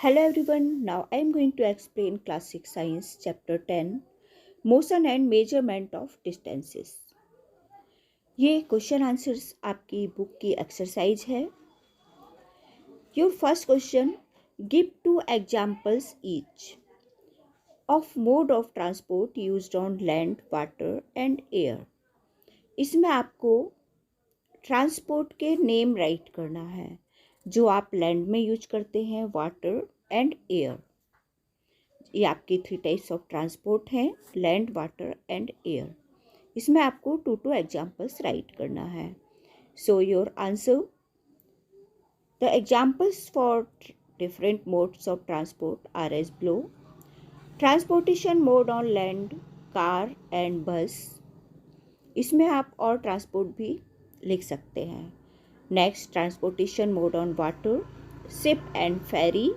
Hello everyone, now I am going to explain Classic Science Chapter 10 Motion and Measurement of Distances. ये question answers आपकी book की exercise है. Your first question, give two examples each of mode of transport used on land, water and air. इसमें आपको transport के name right करना है जो आप लैंड में यूज करते हैं, वाटर एंड एयर. ये आपके 3 टाइप्स ऑफ ट्रांसपोर्ट हैं, लैंड, वाटर एंड एयर. इसमें आपको टू एग्जाम्पल्स राइट करना है. So your answer, the examples for different modes of transport are as below. Transportation mode on land, car and bus. इसमें आप और ट्रांसपोर्ट भी लिख सकते हैं. Next, transportation mode on water, ship and ferry.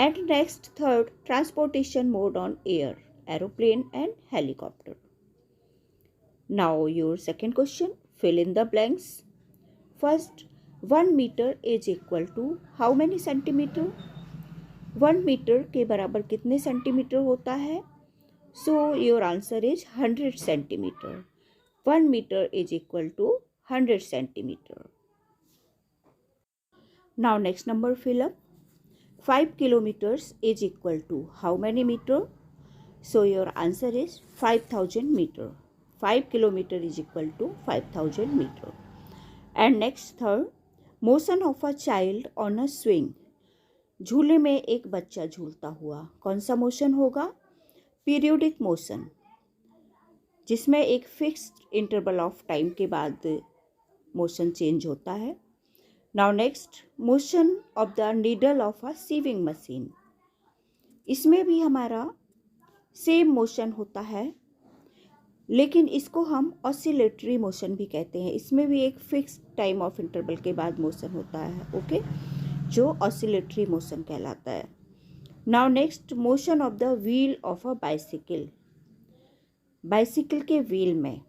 And next, third, transportation mode on air, aeroplane and helicopter. Now your second question, fill in the blanks. First, 1 meter is equal to how many centimeter? 1 meter के बराबर कितने centimetre होता है? So your answer is 100 centimeter. 1 meter is equal to 100 centimeter. Now next number fill up. 5 kilometers is equal to how many meter? So your answer is 5000 meter. 5 kilometer is equal to 5000 meter. And next, third, motion of a child on a swing. झूले में एक बच्चा झूलता हुआ, कौन सा motion होगा? Periodic motion, जिसमें एक फिक्स्ड इंटरवल ऑफ टाइम के बाद मोशन चेंज होता है. Now next, motion of the needle of a sieving machine. इसमें भी हमारा सेम मोशन होता है, लेकिन इसको हम ऑसिलेटरी मोशन भी कहते हैं. इसमें भी एक फिक्स टाइम ऑफ इंटरवल के बाद मोशन होता है, ओके, जो ऑसिलेटरी मोशन कहलाता है. Now next, motion of the wheel of a bicycle. Bicycle के व्हील में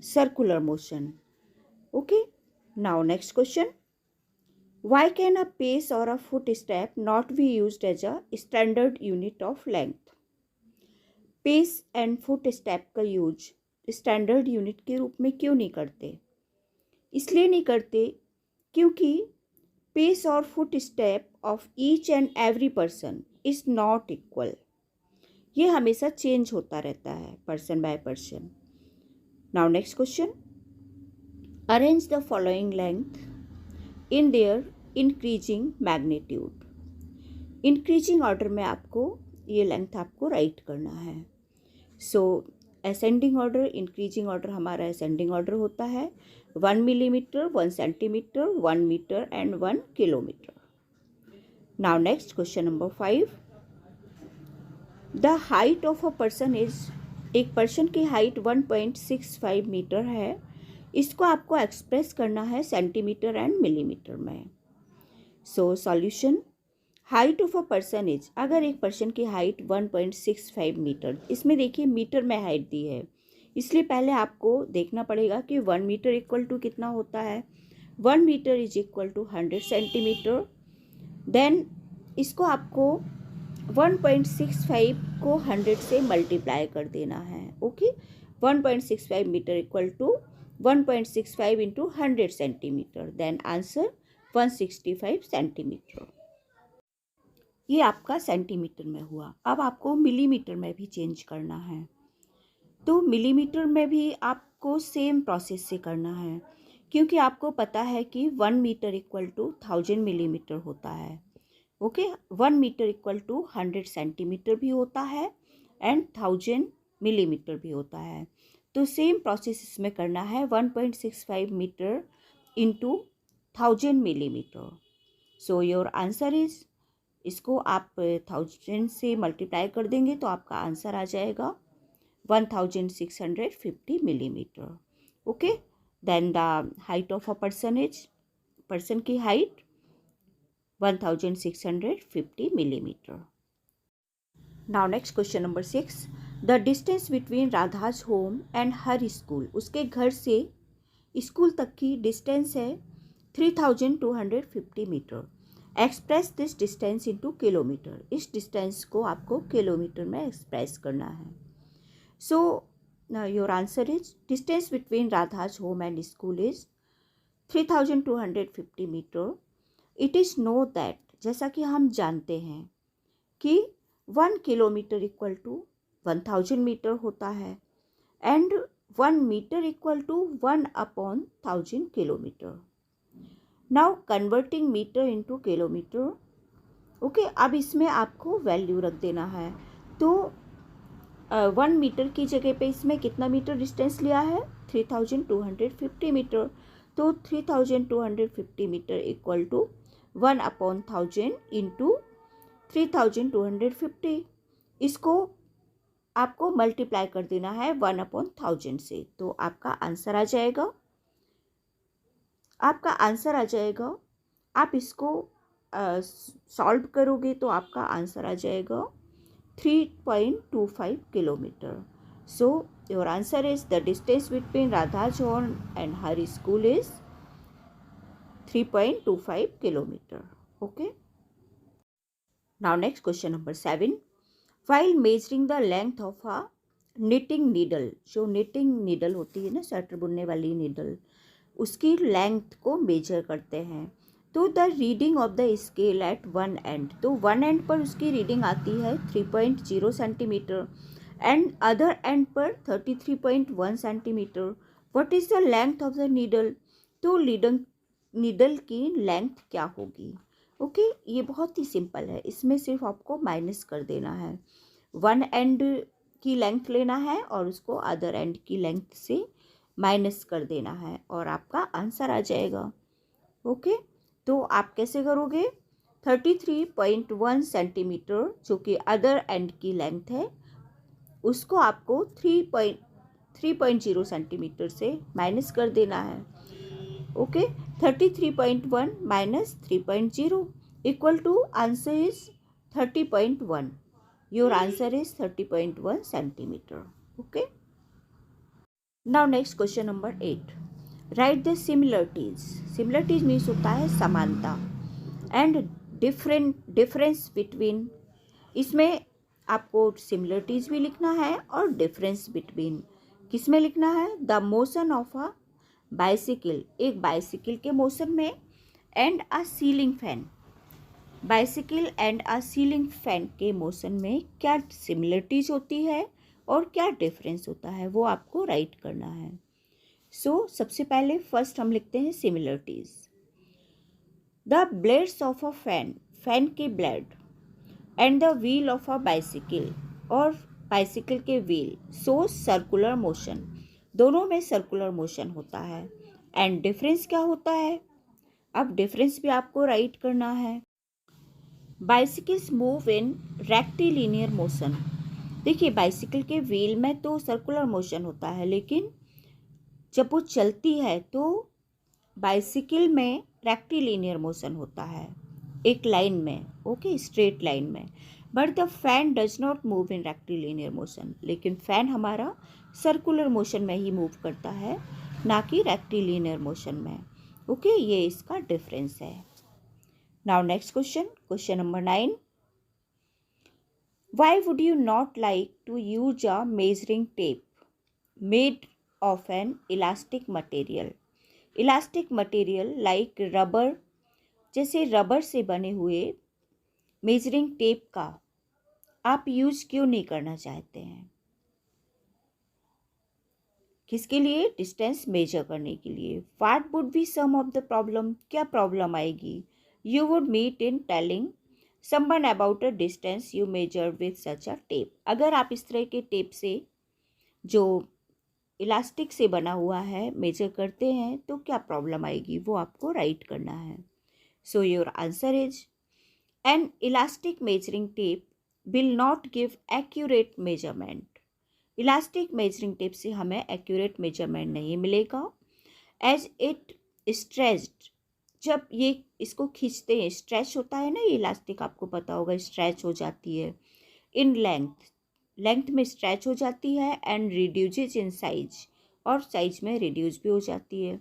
circular motion, okay. Now next question, why can a pace or a footstep not be used as a standard unit of length? Pace and foot step का use standard unit के रूप में क्यों नहीं करते? इसलिए नहीं करते क्योंकि पेस और foot step of each and every person is not equal. ये हमेशा चेंज होता रहता है person by person. Now next question, arrange the following length in their increasing magnitude. Increasing order में आपको ये लेंथ आपको राइट करना है. So ascending order, increasing order हमारा असेंडिंग ऑर्डर होता है 1 millimetre, 1 centimetre, 1 metre and 1 kilometre. Now next question number 5, the height of a person is. एक पर्सन की हाइट 1.65 मीटर है. इसको आपको एक्सप्रेस करना है सेंटीमीटर एंड मिलीमीटर में. So solution, height of a person is, अगर एक पर्सन की हाइट 1.65 मीटर, इसमें देखिए मीटर में हाइट दी है, इसलिए पहले आपको देखना पड़ेगा कि 1 मीटर इक्वल टू कितना होता है. 1 metre is equal to 100 centimetre. Then इसको आपको 1.65 को 100 से मल्टीप्लाई कर देना है, okay. 1.65 metre equal to 1.65 into 100 centimetre, then answer 165 centimetre. ये आपका सेंटीमीटर में हुआ. अब आपको मिलीमीटर में भी चेंज करना है, तो मिलीमीटर में भी आपको सेम प्रोसेस से करना है, क्योंकि आपको पता है कि 1 मीटर इक्वल टू 1000 मिलीमीटर होता है, okay. 1 metre equal to 100 centimetre भी होता है एंड 1000 मिलीमीटर भी होता है. तो सेम प्रोसेस इसमें करना है, 1.65 metre into 1000 millimetre. So your answer is, इसको आप 1000 से मल्टीप्लाई कर देंगे तो आपका आंसर आ जाएगा 1650 millimetre, okay. Then the height of a person is, person की height 1650 millimeter. Now next question number 6. The distance between Radha's home and her school. उसके घर से स्कूल तक की डिस्टेंस है 3250 metre. Express this distance into kilometre, इस distance को आपको किलोमीटर में एक्सप्रेस करना है. So your answer is distance between Radha's home and school is 3250 metre. It is know that, जैसा कि हम जानते हैं कि 1 किलोमीटर इक्वल टू 1000 मीटर होता है and 1 metre equal to 1/1000 kilometre. Now converting metre into kilometre. Okay, अब इसमें आपको वैल्यू रख देना है. तो 1 मीटर की जगह पे इसमें कितना मीटर डिस्टेंस लिया है? 3250 मीटर. तो 3250 मीटर इक्वल टू 1/1000 इंटू 3250. इसको आपको मल्टीप्लाई कर देना है 1/1000 से. तो आपका आंसर आ जाएगा, आप इसको सॉल्व करोगे तो आपका आंसर आ जाएगा 3.25 kilometre. So your answer is the distance between Radha's home and her school is 3.25 kilometre. Okay. Now next question number 7. While measuring the length of a knitting needle, जो knitting needle होती है ना, sweater बुनने वाली needle, उसकी length को major करते हैं. तो the reading of the scale eight one and, तो वन एंड पर उसकी रीडिंग आती है 3.0 सेंटीमीटर एंड अदर एंड पर 33.1 centimetre. What is the length of the needle? तो नीडल की लेंथ क्या होगी? ओके, ये बहुत ही सिंपल है. इसमें सिर्फ आपको माइनस कर देना है. वन एंड की लेंथ लेना है और उसको अदर एंड की लेंथ से माइनस कर देना है और आपका आंसर आ जाएगा. ओके, तो आप कैसे करोगे? 33.1 सेंटीमीटर जो कि अदर एंड की लेंथ है, उसको आपको 3.0 सेंटीमीटर से माइनस कर देना है. Okay, 33.1 minus 3.0 equal to answer is 30.1. Your answer is 30.1 centimetre. Okay. Now next question number 8. Write the similarities. Similarities means होता है समानता एंड डिफरेंस बिटवीन. इसमें आपको सिमिलरिटीज भी लिखना है और डिफरेंस बिटवीन किस में लिखना है? The motion of a bicycle, एक बाइसिकल के मोशन में, and a ceiling fan, bicycle and a ceiling fan के मोशन में क्या सिमिलरिटीज होती है और क्या डिफरेंस होता है, वो आपको राइट करना है. सो सबसे पहले फर्स्ट हम लिखते हैं similarities. The blades of a fan, fan के blade, and the wheel of a bicycle, और बाइसिकल के व्हील, सो सर्कुलर मोशन, दोनों में सर्कुलर मोशन होता है. एंड डिफरेंस क्या होता है? अब डिफरेंस भी आपको राइट करना है. Bicycles move in rectilinear motion. देखिए, बाइसिकल के व्हील में तो सर्कुलर मोशन होता है, लेकिन जब वो चलती है तो बाइसिकल में रेक्टिलिनियर मोशन होता है, एक लाइन में. ओके, स्ट्रेट लाइन में. But the fan does not move in rectilinear motion, लेकिन फैन हमारा सर्कुलर मोशन में ही मूव करता है, ना कि रेक्टिलिनियर मोशन में. ओके, ये इसका डिफरेंस है. Now next question, question number 9. Why would you not like to use a measuring tape made of an elastic material? Elastic material like rubber, जैसे रबर से बने हुए मेजरिंग टेप का आप यूज क्यों नहीं करना चाहते हैं? किसके लिए? डिस्टेंस मेजर करने के लिए. What would be some of the problem? क्या प्रॉब्लम आएगी? You would meet in telling someone about a distance you measure with such a tape. अगर आप इस तरह के टेप से जो इलास्टिक से बना हुआ है मेजर करते हैं तो क्या प्रॉब्लम आएगी, वो आपको राइट करना है. So your answer is an elastic measuring tape will not give accurate measurement. Elastic measuring tape से हमें एक्यूरेट मेजरमेंट नहीं मिलेगा. एज इट स्ट्रेच्ड, जब ये इसको खींचते हैं, स्ट्रेच होता है ना, ये इलास्टिक आपको पता होगा, स्ट्रेच हो जाती है. इन लेंथ में स्ट्रेच हो जाती है. एंड रिड्यूसेज इन साइज, और साइज में रिड्यूस भी हो जाती है.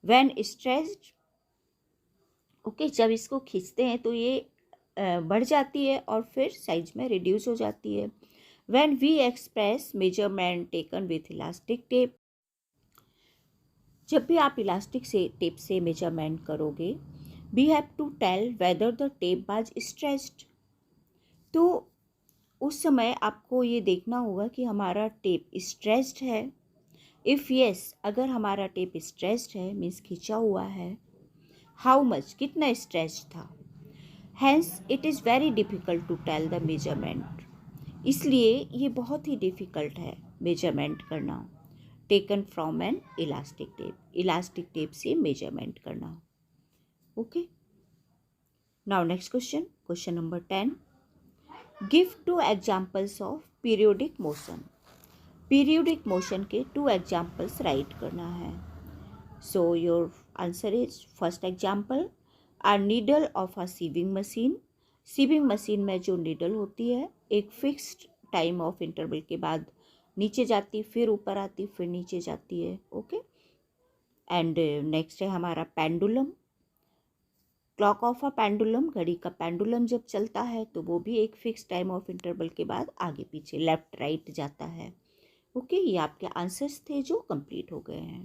व्हेन स्ट्रेच्ड ओके, जब इसको खींचते हैं तो ये बढ़ जाती है और फिर साइज में रिड्यूस हो जाती है। When we express measurement taken with elastic tape, जब भी आप इलास्टिक से टेप से मेजरमेंट करोगे, we have to tell whether the tape was stretched. तो उस समय आपको ये देखना होगा कि हमारा टेप स्ट्रेच्ड है। इफ़ यस, अगर हमारा टेप स्ट्रेच्ड है मीन्स खिंचा हुआ है, हाउ मच, कितना स्ट्रेच था। Hence it is very difficult to tell the measurement, इसलिए ये बहुत ही डिफ़िकल्ट है मेजरमेंट करना। Taken from an elastic tape, elastic tape से मेजरमेंट करना। Okay, now next question, question number 10, give 2 examples of periodic motion. Periodic motion के 2 examples write करना है। So your answer is, first example, a needle of a sewing machine. Sewing machine में जो needle होती है एक fixed time of interval के बाद नीचे जाती, फिर ऊपर आती, फिर नीचे जाती है। ओके, एंड नेक्स्ट है हमारा pendulum. Clock of a pendulum, घड़ी का पेंडुलम जब चलता है तो वो भी एक फिक्स टाइम ऑफ इंटरवल के बाद आगे पीछे लेफ्ट राइट जाता है। ओके, ये आपके आंसर्स थे जो कंप्लीट हो गए हैं।